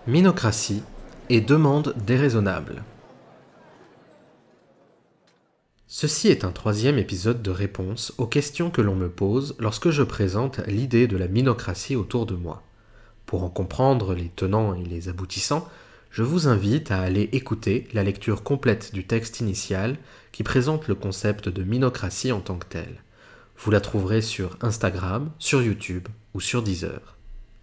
Minocratie et demande déraisonnable. Ceci est un troisième épisode de réponse aux questions que l'on me pose lorsque je présente l'idée de la minocratie autour de moi. Pour en comprendre les tenants et les aboutissants, je vous invite à aller écouter la lecture complète du texte initial qui présente le concept de minocratie en tant que tel. Vous la trouverez sur Instagram, sur YouTube ou sur Deezer.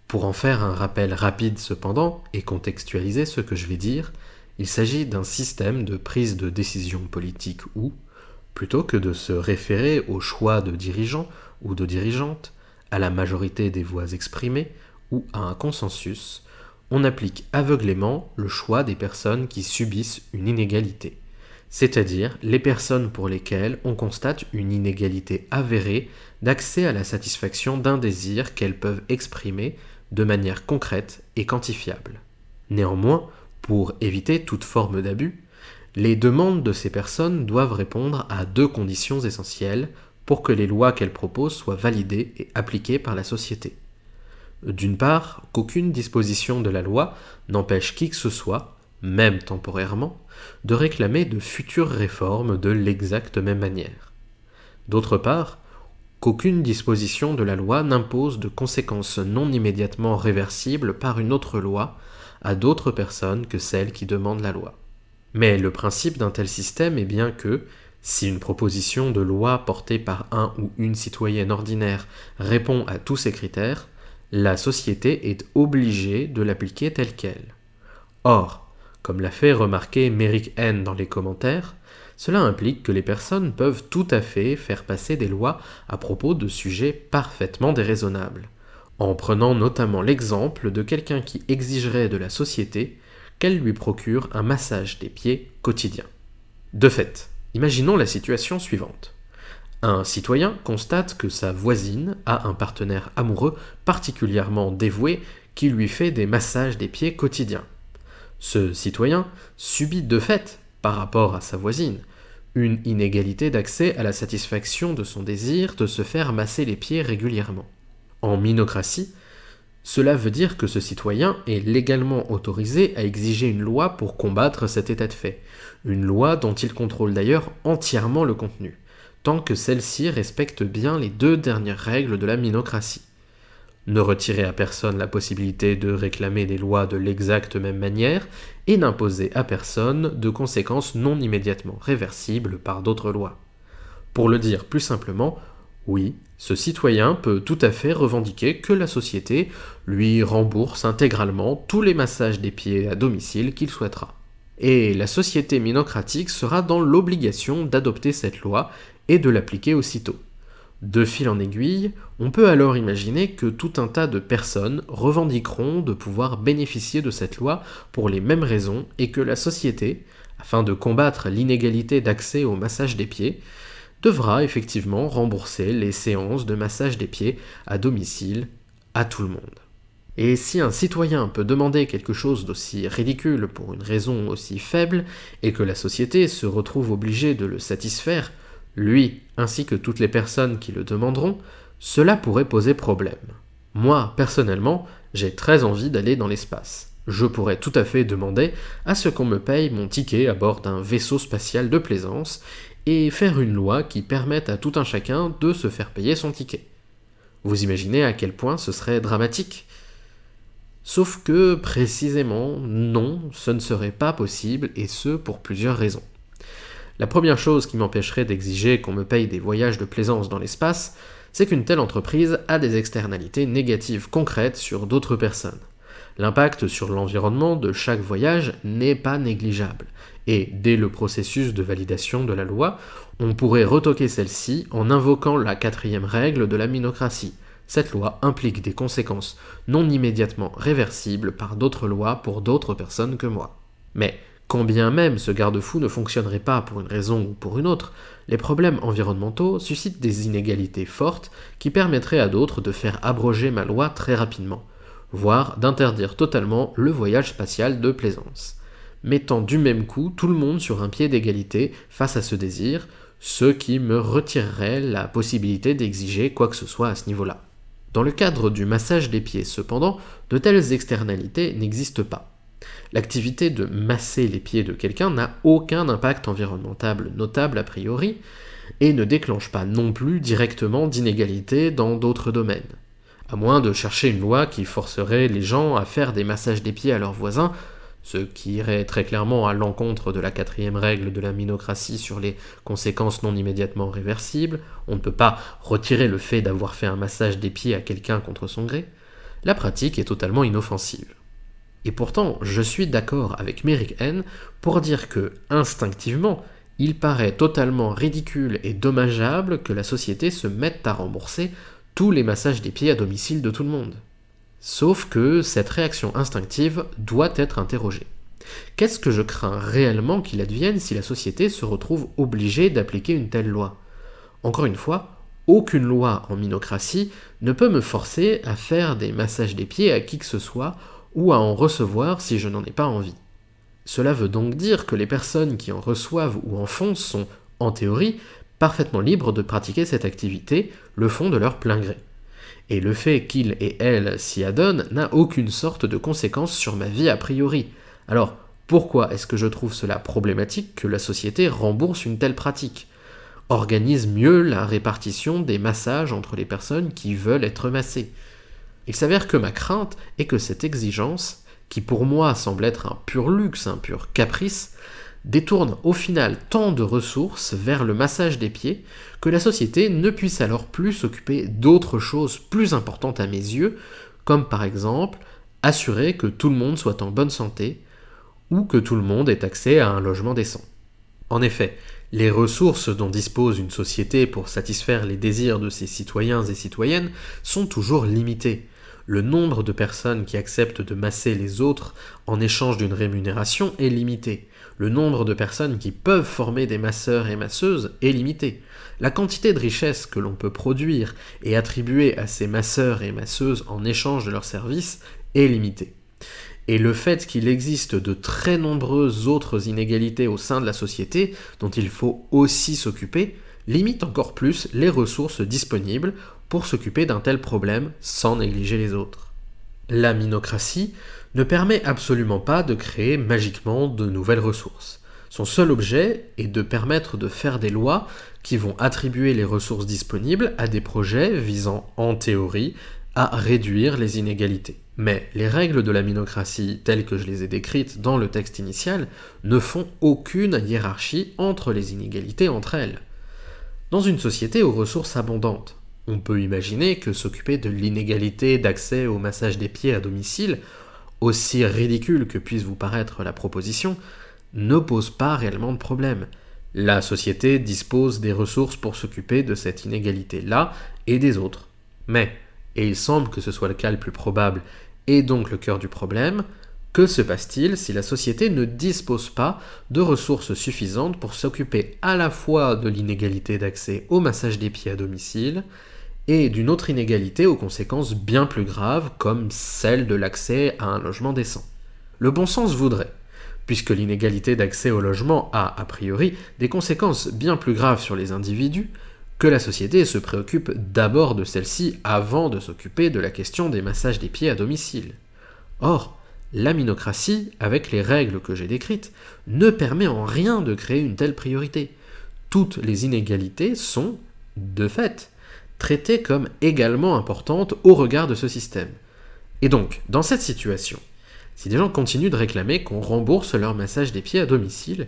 Pour en faire un rappel rapide cependant, et contextualiser ce que je vais dire, il s'agit d'un système de prise de décision politique où, plutôt que de se référer au choix de dirigeants ou de dirigeantes, à la majorité des voix exprimées ou à un consensus, on applique aveuglément le choix des personnes qui subissent une inégalité, c'est-à-dire les personnes pour lesquelles on constate une inégalité avérée d'accès à la satisfaction d'un désir qu'elles peuvent exprimer de manière concrète et quantifiable. Néanmoins, pour éviter toute forme d'abus, les demandes de ces personnes doivent répondre à deux conditions essentielles pour que les lois qu'elles proposent soient validées et appliquées par la société. D'une part, qu'aucune disposition de la loi n'empêche qui que ce soit, même temporairement, de réclamer de futures réformes de l'exacte même manière. D'autre part, qu'aucune disposition de la loi n'impose de conséquences non immédiatement réversibles par une autre loi à d'autres personnes que celles qui demandent la loi. Mais le principe d'un tel système est bien que, si une proposition de loi portée par un ou une citoyenne ordinaire répond à tous ces critères, la société est obligée de l'appliquer telle qu'elle. Or, comme l'a fait remarquer Merrick N dans les commentaires, cela implique que les personnes peuvent tout à fait faire passer des lois à propos de sujets parfaitement déraisonnables, en prenant notamment l'exemple de quelqu'un qui exigerait de la société qu'elle lui procure un massage des pieds quotidien. De fait, imaginons la situation suivante. Un citoyen constate que sa voisine a un partenaire amoureux particulièrement dévoué qui lui fait des massages des pieds quotidiens. Ce citoyen subit de fait, par rapport à sa voisine, une inégalité d'accès à la satisfaction de son désir de se faire masser les pieds régulièrement. En minocratie, cela veut dire que ce citoyen est légalement autorisé à exiger une loi pour combattre cet état de fait, une loi dont il contrôle d'ailleurs entièrement le contenu, tant que celle-ci respecte bien les deux dernières règles de la minocratie. Ne retirer à personne la possibilité de réclamer des lois de l'exacte même manière et n'imposer à personne de conséquences non immédiatement réversibles par d'autres lois. Pour le dire plus simplement, oui, ce citoyen peut tout à fait revendiquer que la société lui rembourse intégralement tous les massages des pieds à domicile qu'il souhaitera. Et la société minocratique sera dans l'obligation d'adopter cette loi et de l'appliquer aussitôt. De fil en aiguille, on peut alors imaginer que tout un tas de personnes revendiqueront de pouvoir bénéficier de cette loi pour les mêmes raisons et que la société, afin de combattre l'inégalité d'accès au massage des pieds, devra effectivement rembourser les séances de massage des pieds à domicile à tout le monde. Et si un citoyen peut demander quelque chose d'aussi ridicule pour une raison aussi faible et que la société se retrouve obligée de le satisfaire, lui, ainsi que toutes les personnes qui le demanderont, cela pourrait poser problème. Moi, personnellement, j'ai très envie d'aller dans l'espace. Je pourrais tout à fait demander à ce qu'on me paye mon ticket à bord d'un vaisseau spatial de plaisance et faire une loi qui permette à tout un chacun de se faire payer son ticket. Vous imaginez à quel point ce serait dramatique ? Sauf que, précisément, non, ce ne serait pas possible, et ce pour plusieurs raisons. La première chose qui m'empêcherait d'exiger qu'on me paye des voyages de plaisance dans l'espace, c'est qu'une telle entreprise a des externalités négatives concrètes sur d'autres personnes. L'impact sur l'environnement de chaque voyage n'est pas négligeable, et dès le processus de validation de la loi, on pourrait retoquer celle-ci en invoquant la 4e règle de la minocratie. Cette loi implique des conséquences non immédiatement réversibles par d'autres lois pour d'autres personnes que moi. Mais quand bien même ce garde-fou ne fonctionnerait pas pour une raison ou pour une autre, les problèmes environnementaux suscitent des inégalités fortes qui permettraient à d'autres de faire abroger ma loi très rapidement, voire d'interdire totalement le voyage spatial de plaisance, mettant du même coup tout le monde sur un pied d'égalité face à ce désir, ce qui me retirerait la possibilité d'exiger quoi que ce soit à ce niveau-là. Dans le cadre du massage des pieds, cependant, de telles externalités n'existent pas. L'activité de masser les pieds de quelqu'un n'a aucun impact environnemental notable a priori, et ne déclenche pas non plus directement d'inégalités dans d'autres domaines. À moins de chercher une loi qui forcerait les gens à faire des massages des pieds à leurs voisins, ce qui irait très clairement à l'encontre de la 4e règle de la minocratie sur les conséquences non immédiatement réversibles. On ne peut pas retirer le fait d'avoir fait un massage des pieds à quelqu'un contre son gré. La pratique est totalement inoffensive. Et pourtant, je suis d'accord avec Merrick N pour dire que, instinctivement, il paraît totalement ridicule et dommageable que la société se mette à rembourser tous les massages des pieds à domicile de tout le monde. Sauf que cette réaction instinctive doit être interrogée. Qu'est-ce que je crains réellement qu'il advienne si la société se retrouve obligée d'appliquer une telle loi ? Encore une fois, aucune loi en minocratie ne peut me forcer à faire des massages des pieds à qui que ce soit ou à en recevoir si je n'en ai pas envie. Cela veut donc dire que les personnes qui en reçoivent ou en font sont, en théorie, parfaitement libres de pratiquer cette activité, le font de leur plein gré. Et le fait qu'ils et elles s'y adonnent n'a aucune sorte de conséquence sur ma vie a priori. Alors, pourquoi est-ce que je trouve cela problématique que la société rembourse une telle pratique ? Organise mieux la répartition des massages entre les personnes qui veulent être massées. Il s'avère que ma crainte est que cette exigence, qui pour moi semble être un pur luxe, un pur caprice, détourne au final tant de ressources vers le massage des pieds que la société ne puisse alors plus s'occuper d'autres choses plus importantes à mes yeux, comme par exemple assurer que tout le monde soit en bonne santé ou que tout le monde ait accès à un logement décent. En effet, les ressources dont dispose une société pour satisfaire les désirs de ses citoyens et citoyennes sont toujours limitées. Le nombre de personnes qui acceptent de masser les autres en échange d'une rémunération est limité. Le nombre de personnes qui peuvent former des masseurs et masseuses est limité. La quantité de richesses que l'on peut produire et attribuer à ces masseurs et masseuses en échange de leurs services est limitée. Et le fait qu'il existe de très nombreuses autres inégalités au sein de la société, dont il faut aussi s'occuper, limite encore plus les ressources disponibles pour s'occuper d'un tel problème sans négliger les autres. La minocratie ne permet absolument pas de créer magiquement de nouvelles ressources. Son seul objet est de permettre de faire des lois qui vont attribuer les ressources disponibles à des projets visant, en théorie, à réduire les inégalités. Mais les règles de la minocratie, telles que je les ai décrites dans le texte initial, ne font aucune hiérarchie entre les inégalités entre elles. Dans une société aux ressources abondantes, on peut imaginer que s'occuper de l'inégalité d'accès au massage des pieds à domicile, aussi ridicule que puisse vous paraître la proposition, ne pose pas réellement de problème. La société dispose des ressources pour s'occuper de cette inégalité-là et des autres. Mais, et il semble que ce soit le cas le plus probable, et donc le cœur du problème, que se passe-t-il si la société ne dispose pas de ressources suffisantes pour s'occuper à la fois de l'inégalité d'accès au massage des pieds à domicile et d'une autre inégalité aux conséquences bien plus graves comme celle de l'accès à un logement décent ? Le bon sens voudrait, puisque l'inégalité d'accès au logement a priori des conséquences bien plus graves sur les individus, que la société se préoccupe d'abord de celle-ci avant de s'occuper de la question des massages des pieds à domicile. Or, la minocratie, avec les règles que j'ai décrites, ne permet en rien de créer une telle priorité. Toutes les inégalités sont, de fait, traitées comme également importantes au regard de ce système. Et donc, dans cette situation, si des gens continuent de réclamer qu'on rembourse leur massage des pieds à domicile,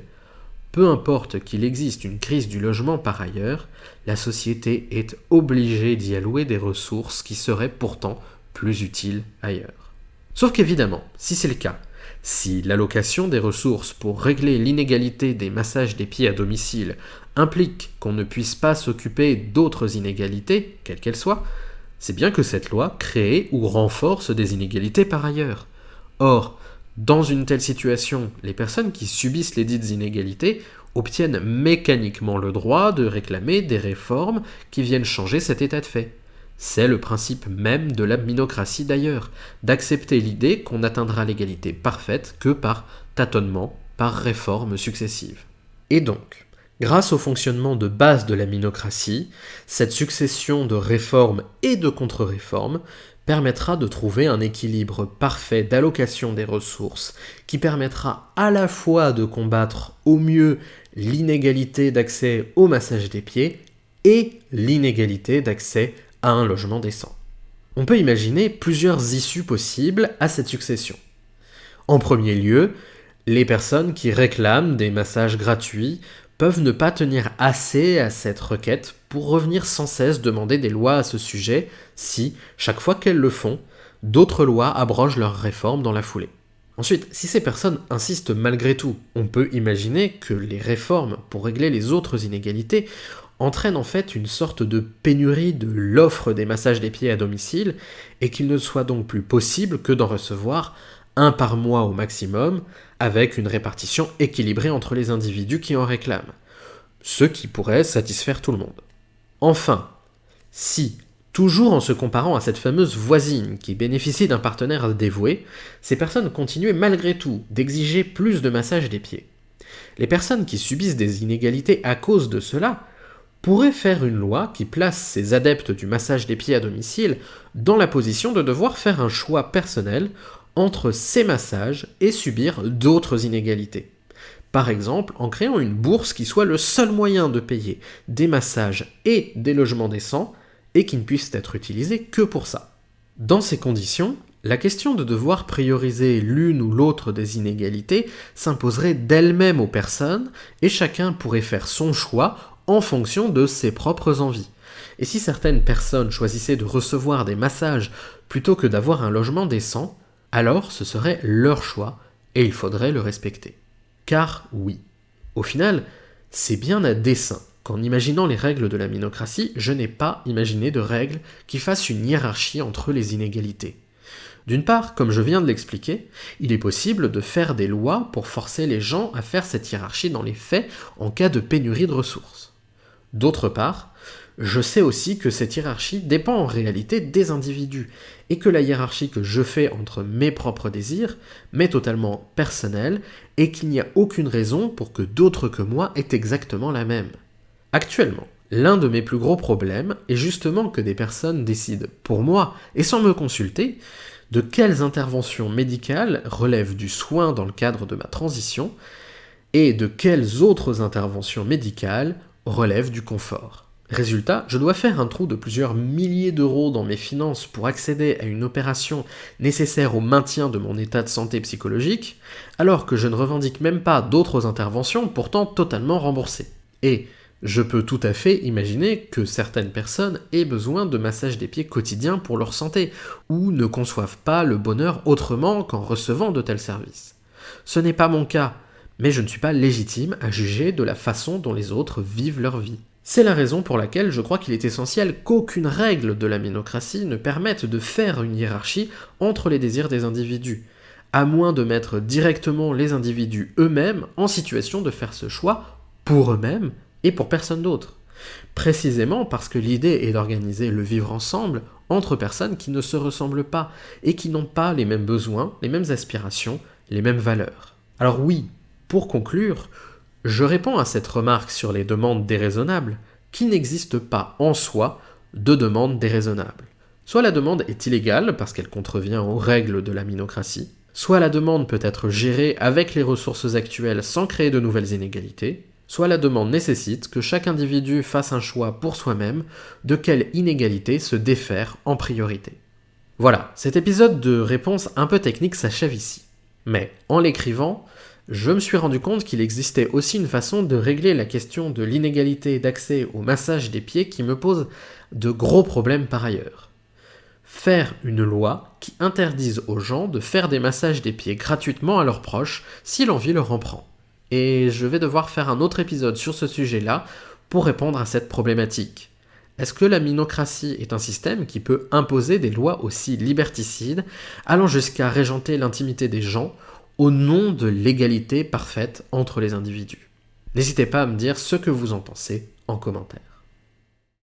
peu importe qu'il existe une crise du logement par ailleurs, la société est obligée d'y allouer des ressources qui seraient pourtant plus utiles ailleurs. Sauf qu'évidemment, si c'est le cas, si l'allocation des ressources pour régler l'inégalité des massages des pieds à domicile implique qu'on ne puisse pas s'occuper d'autres inégalités, quelles qu'elles soient, c'est bien que cette loi crée ou renforce des inégalités par ailleurs. Or, dans une telle situation, les personnes qui subissent les dites inégalités obtiennent mécaniquement le droit de réclamer des réformes qui viennent changer cet état de fait. C'est le principe même de la minocratie d'ailleurs, d'accepter l'idée qu'on n'atteindra l'égalité parfaite que par tâtonnement, par réformes successives. Et donc, Grâce au fonctionnement de base de la minocratie, cette succession de réformes et de contre-réformes permettra de trouver un équilibre parfait d'allocation des ressources qui permettra à la fois de combattre au mieux l'inégalité d'accès au massage des pieds et l'inégalité d'accès à un logement décent. On peut imaginer plusieurs issues possibles à cette succession. En premier lieu, les personnes qui réclament des massages gratuits peuvent ne pas tenir assez à cette requête pour revenir sans cesse demander des lois à ce sujet si, chaque fois qu'elles le font, d'autres lois abrogent leurs réformes dans la foulée. Ensuite, si ces personnes insistent malgré tout, on peut imaginer que les réformes pour régler les autres inégalités entraînent en fait une sorte de pénurie de l'offre des massages des pieds à domicile et qu'il ne soit donc plus possible que d'en recevoir un par mois au maximum, avec une répartition équilibrée entre les individus qui en réclament, ce qui pourrait satisfaire tout le monde. Enfin, si, toujours en se comparant à cette fameuse voisine qui bénéficie d'un partenaire dévoué, ces personnes continuaient malgré tout d'exiger plus de massages des pieds. Les personnes qui subissent des inégalités à cause de cela pourraient faire une loi qui place ces adeptes du massage des pieds à domicile dans la position de devoir faire un choix personnel entre ces massages et subir d'autres inégalités. Par exemple, en créant une bourse qui soit le seul moyen de payer des massages et des logements décents et qui ne puisse être utilisé que pour ça. Dans ces conditions, la question de devoir prioriser l'une ou l'autre des inégalités s'imposerait d'elle-même aux personnes et chacun pourrait faire son choix en fonction de ses propres envies. Et si certaines personnes choisissaient de recevoir des massages plutôt que d'avoir un logement décent, alors ce serait leur choix et il faudrait le respecter. Car oui, au final, c'est bien à dessein qu'en imaginant les règles de la minocratie, je n'ai pas imaginé de règles qui fassent une hiérarchie entre les inégalités. D'une part, comme je viens de l'expliquer, il est possible de faire des lois pour forcer les gens à faire cette hiérarchie dans les faits en cas de pénurie de ressources. D'autre part, je sais aussi que cette hiérarchie dépend en réalité des individus, et que la hiérarchie que je fais entre mes propres désirs m'est totalement personnelle, et qu'il n'y a aucune raison pour que d'autres que moi aient exactement la même. Actuellement, l'un de mes plus gros problèmes est justement que des personnes décident pour moi, et sans me consulter, de quelles interventions médicales relèvent du soin dans le cadre de ma transition, et de quelles autres interventions médicales relèvent du confort. Résultat, je dois faire un trou de plusieurs milliers d'euros dans mes finances pour accéder à une opération nécessaire au maintien de mon état de santé psychologique, alors que je ne revendique même pas d'autres interventions pourtant totalement remboursées. Et je peux tout à fait imaginer que certaines personnes aient besoin de massages des pieds quotidiens pour leur santé, ou ne conçoivent pas le bonheur autrement qu'en recevant de tels services. Ce n'est pas mon cas, mais je ne suis pas légitime à juger de la façon dont les autres vivent leur vie. C'est la raison pour laquelle je crois qu'il est essentiel qu'aucune règle de la minocratie ne permette de faire une hiérarchie entre les désirs des individus, à moins de mettre directement les individus eux-mêmes en situation de faire ce choix pour eux-mêmes et pour personne d'autre. Précisément parce que l'idée est d'organiser le vivre ensemble entre personnes qui ne se ressemblent pas et qui n'ont pas les mêmes besoins, les mêmes aspirations, les mêmes valeurs. Alors oui, pour conclure, je réponds à cette remarque sur les demandes déraisonnables qu'il n'existe pas en soi de demande déraisonnable. Soit la demande est illégale parce qu'elle contrevient aux règles de la minocratie, soit la demande peut être gérée avec les ressources actuelles sans créer de nouvelles inégalités, soit la demande nécessite que chaque individu fasse un choix pour soi-même de quelle inégalité se défaire en priorité. Voilà, cet épisode de réponse un peu technique s'achève ici. Mais en l'écrivant, je me suis rendu compte qu'il existait aussi une façon de régler la question de l'inégalité d'accès au massage des pieds qui me pose de gros problèmes par ailleurs. Faire une loi qui interdise aux gens de faire des massages des pieds gratuitement à leurs proches si l'envie leur en prend. Et je vais devoir faire un autre épisode sur ce sujet-là pour répondre à cette problématique. Est-ce que la minocratie est un système qui peut imposer des lois aussi liberticides, allant jusqu'à régenter l'intimité des gens au nom de l'égalité parfaite entre les individus? N'hésitez pas à me dire ce que vous en pensez en commentaire.